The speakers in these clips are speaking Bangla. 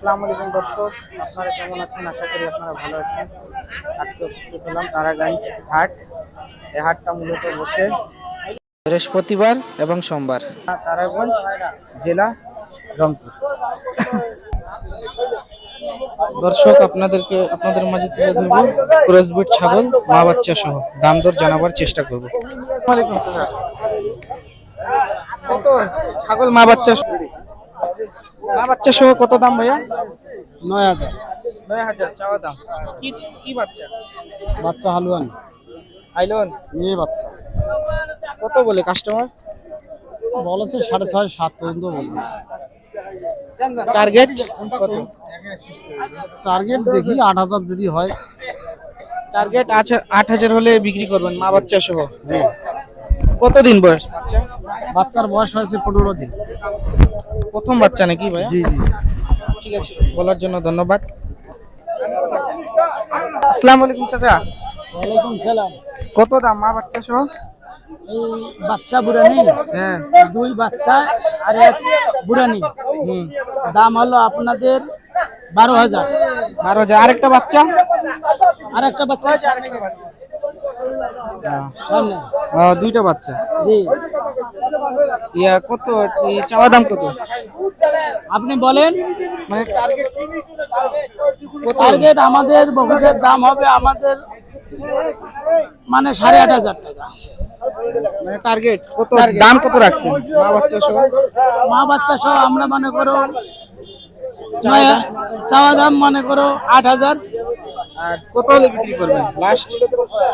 আসসালামু আলাইকুম দর্শক, আপনারা কেমন আছেন? আশা করি আপনারা ভালো আছেন। আজকে উপস্থিত হলাম তারাগঞ্জ হাট। এই হাটটা মূলত বসে বৃহস্পতিবার এবং সোমবার। তারাগঞ্জ জেলা রংপুর। দর্শক আপনাদের মাঝে তুলে ধরব ক্রসবিট ছাগল মা বাচ্চা সহ দাম দর জানাবার চেষ্টা করব। ওয়ালাইকুম আসসালাম। কত ছাগল মা বাচ্চা সহ কত দাম ভাইয়া? 9,000 9,000 চাওয়া দাম। কি কি বাচ্চা? বাচ্চা হালুয়ান আইলন মেয়ে বাচ্চা কত বলে কাস্টমার? বলেছে 6.5 7 পর্যন্ত বলছে। টার্গেট কত? টার্গেট দেখি 8,000 যদি হয়। টার্গেট আছে 8,000 হলে বিক্রি করবেন মা বাচ্চা সহ। কতদিন বয়স বাচ্চা? বাচ্চার বয়স হয়েছে 15 দিন। প্রথম বাচ্চা নাকি ভাই? জি জি। ঠিক আছে, বলার জন্য ধন্যবাদ। আসসালামু আলাইকুম চাচা। ওয়ালাইকুম সালাম। কত দাম মা বাচ্চা সহ? এই বাচ্চা বুড়ানি, হ্যাঁ, দুই বাচ্চা আর এক বুড়ানি, দাম হলো আপনাদের 12,000। 12,000। আরেকটা বাচ্চা? আর একটা বাচ্চা সামনে। দুইটা বাচ্চা। জি, ইয়া কত চাওয়া দাম কত? আপনি বলেন। মানে টার্গেট টার্গেট আমাদের বকুটের দাম হবে আমাদের মানে 8,500 টাকা। মানে টার্গেট কত? দাম কত রাখছেন মা বাচ্চা সহ? মা বাচ্চা সহ আমরা মনে করো চাওয়া দাম মনে করো 8,000। আর কত হলে বিক্রি করবেন লাস্ট?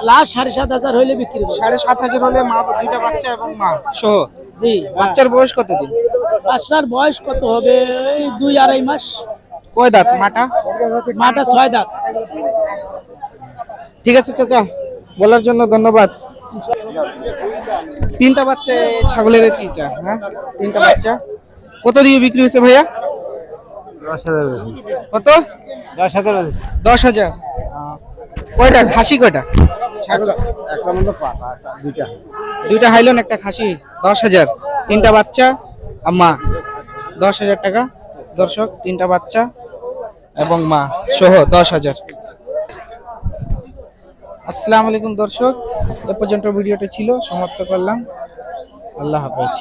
লাস্ট 7,500 হইলে বিক্রি করব। 7,500 হলে মা দুইটা বাচ্চা এবং মা সহ। জি। বাচ্চার বয়স কত দিন? বাচ্চার বয়স কত হবে? এই 2-2.5 মাস। কয় দাঁত মাটা? মাটা 6 দাঁত। ঠিক আছে চাচা, বলার জন্য ধন্যবাদ। তিনটা বাচ্চা এই ছাগলের তিনটা। হ্যাঁ, তিনটা বাচ্চা কত দিয়ে বিক্রি হয়েছে ভাইয়া? 10,000 কত? 10,000 10,000। কয়টা খাসি? কয়টা ছাগল? একটা মতো পাটা দুইটা। দুইটা হাইলন একটা খাসি। 10,000। তিনটা বাচ্চা আর মা। 10,000 টাকা। দর্শক, তিনটা বাচ্চা এবং মা সহ 10,000। আসসালামু আলাইকুম দর্শক, এ পর্যন্ত ভিডিওটি ছিল, সমাপ্ত করলাম। আল্লাহ হাফেজ।